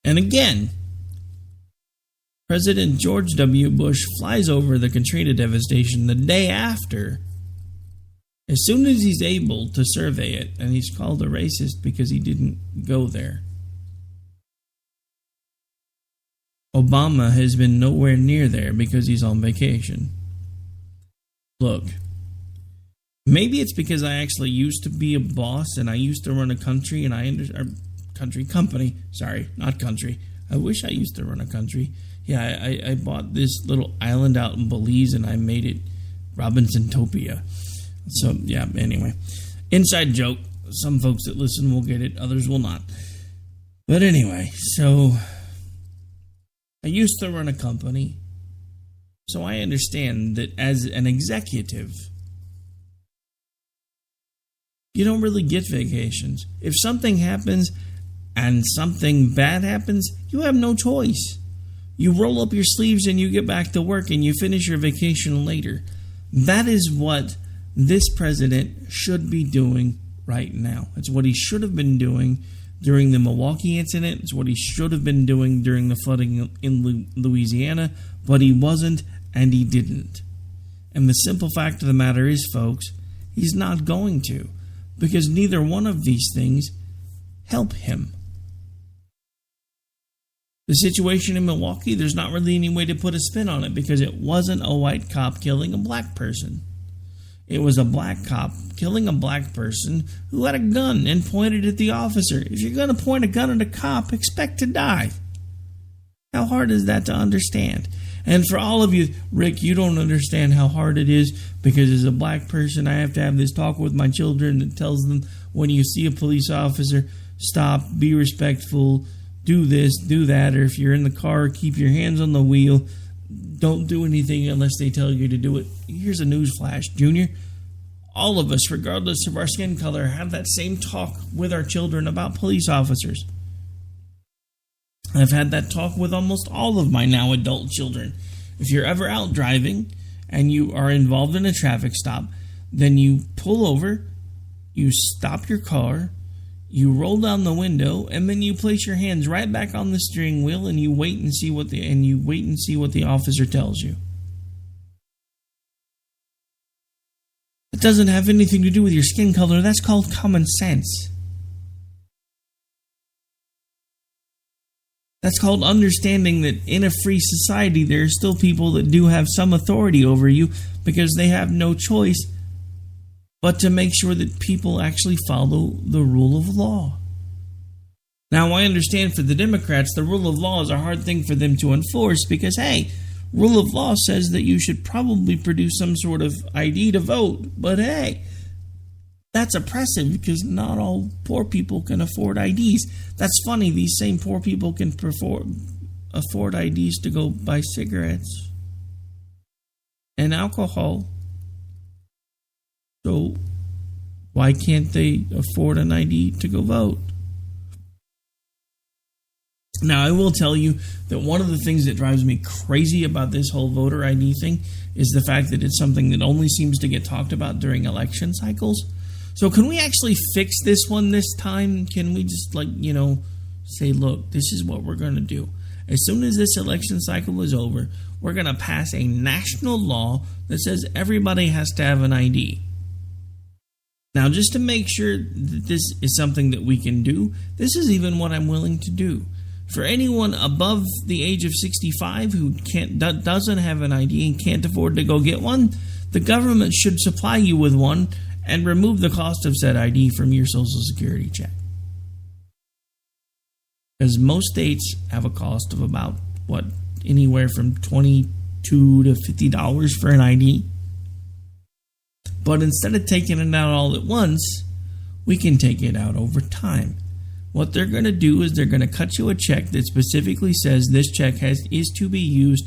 And again, President George W. Bush flies over the Katrina devastation the day after, as soon as he's able to survey it, and he's called a racist because he didn't go there. Obama has been nowhere near there because he's on vacation. Look, maybe it's because I actually used to be a boss and I used to run a country and company. Sorry, not country. I wish I used to run a country. Yeah, I bought this little island out in Belize and I made it Robinsonopia. So, yeah, anyway. Inside joke. Some folks that listen will get it, others will not. But anyway, so I used to run a company, so I understand that as an executive, you don't really get vacations. If something happens and something bad happens, you have no choice. You roll up your sleeves and you get back to work and you finish your vacation later. That is what this president should be doing right now. It's what he should have been doing during the Milwaukee incident. It's what he should have been doing during the flooding in Louisiana, but he wasn't and he didn't. And the simple fact of the matter is, folks, he's not going to, because neither one of these things help him. The situation in Milwaukee, there's not really any way to put a spin on it because it wasn't a white cop killing a black person. It was a black cop killing a black person who had a gun and pointed at the officer. If you're going to point a gun at a cop, expect to die. How hard is that to understand? And for all of you, Rick, you don't understand how hard it is, because as a black person, I have to have this talk with my children that tells them, when you see a police officer, stop, be respectful, do this, do that, or if you're in the car, keep your hands on the wheel. Don't do anything unless they tell you to do it. Here's a news flash, Junior. All of us, regardless of our skin color, have that same talk with our children about police officers. I've had that talk with almost all of my now adult children. If you're ever out driving and you are involved in a traffic stop, then you pull over, you stop your car, you roll down the window, and then you place your hands right back on the steering wheel, and you wait and see what the officer tells you. It doesn't have anything to do with your skin color. That's called common sense. That's called understanding that in a free society, there are still people that do have some authority over you, because they have no choice but to make sure that people actually follow the rule of law. Now, I understand for the Democrats, the rule of law is a hard thing for them to enforce, because, hey, rule of law says that you should probably produce some sort of ID to vote. But, hey, that's oppressive, because not all poor people can afford IDs. That's funny, these same poor people can afford IDs to go buy cigarettes and alcohol. So why can't they afford an ID to go vote? Now, I will tell you that one of the things that drives me crazy about this whole voter ID thing is the fact that it's something that only seems to get talked about during election cycles. So can we actually fix this one this time? Can we just, say, look, this is what we're going to do. As soon as this election cycle is over, we're going to pass a national law that says everybody has to have an ID. Now, just to make sure that this is something that we can do, this is even what I'm willing to do. For anyone above the age of 65 who doesn't have an ID and can't afford to go get one, the government should supply you with one and remove the cost of said ID from your Social Security check. Because most states have a cost of about, anywhere from $22 to $50 for an ID. But instead of taking it out all at once, we can take it out over time. What they're going to do is they're going to cut you a check that specifically says this check is to be used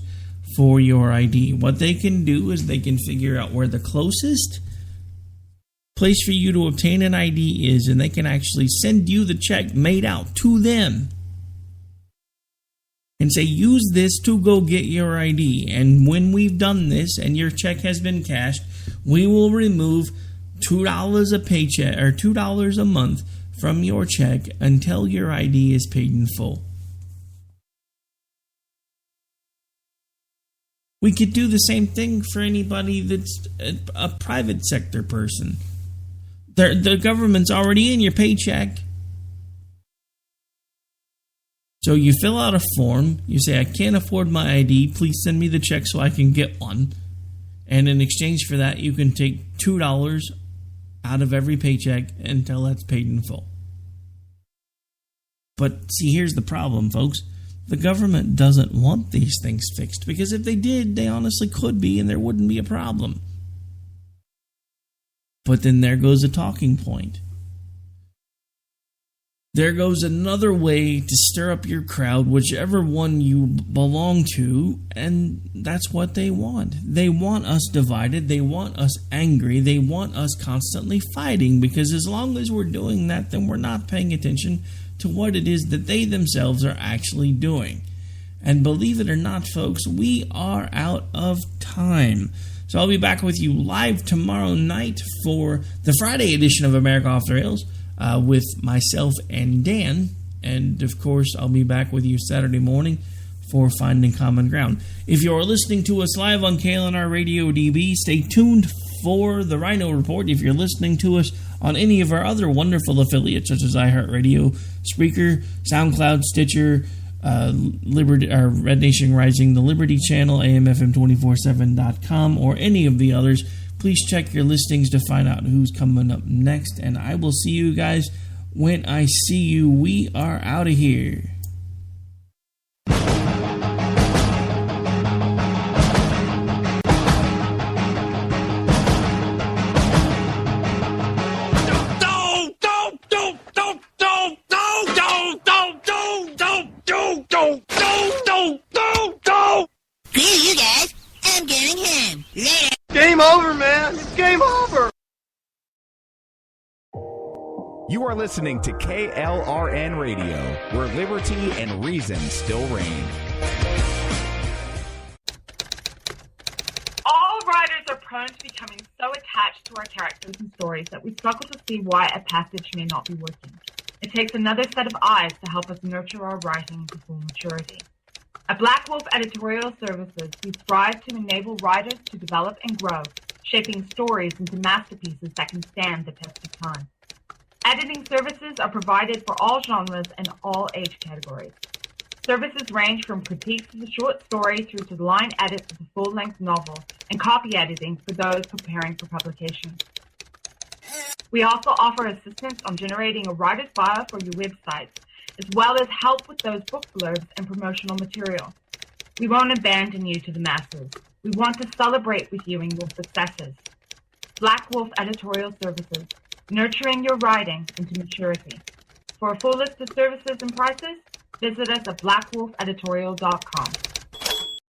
for your ID. What they can do is they can figure out where the closest place for you to obtain an ID is, and they can actually send you the check made out to them and say, use this to go get your ID. And when we've done this and your check has been cashed, we will remove $2 a paycheck or $2 a month from your check until your ID is paid in full. We could do the same thing for anybody that's a private sector person. The government's already in your paycheck. So you fill out a form, you say, I can't afford my ID, please send me the check so I can get one. And in exchange for that, you can take $2 out of every paycheck until that's paid in full. But see, here's the problem, folks. The government doesn't want these things fixed, because if they did, they honestly could be, and there wouldn't be a problem. But then there goes a talking point. There goes another way to stir up your crowd, whichever one you belong to, and that's what they want. They want us divided, they want us angry, they want us constantly fighting, because as long as we're doing that, then we're not paying attention to what it is that they themselves are actually doing. And believe it or not, folks, we are out of time. So I'll be back with you live tomorrow night for the Friday edition of America Off the Rails with myself and Dan. And, of course, I'll be back with you Saturday morning for Finding Common Ground. If you're listening to us live on KLNR Radio DB, stay tuned for the Rhino Report. If you're listening to us on any of our other wonderful affiliates, such as iHeartRadio, Spreaker, SoundCloud, Stitcher, Liberty, Red Nation Rising, the Liberty Channel, AMFM247.com, or any of the others, please check your listings to find out who's coming up next. And I will see you guys when I see you. We are out of here. time. Later. Game over, man. It's game over. You are listening to KLRN Radio, where liberty and reason still reign. All writers are prone to becoming so attached to our characters and stories that we struggle to see why a passage may not be working. It takes another set of eyes to help us nurture our writing to full maturity. At Black Wolf Editorial Services, we strive to enable writers to develop and grow, shaping stories into masterpieces that can stand the test of time. Editing services are provided for all genres and all age categories. Services range from critiques of the short story through to line edits of the full-length novel and copy editing for those preparing for publication. We also offer assistance on generating a writer's bio for your websites, as well as help with those book blurbs and promotional material. We won't abandon you to the masses. We want to celebrate with you in your successes. Black Wolf Editorial Services, nurturing your writing into maturity. For a full list of services and prices, visit us at blackwolfeditorial.com.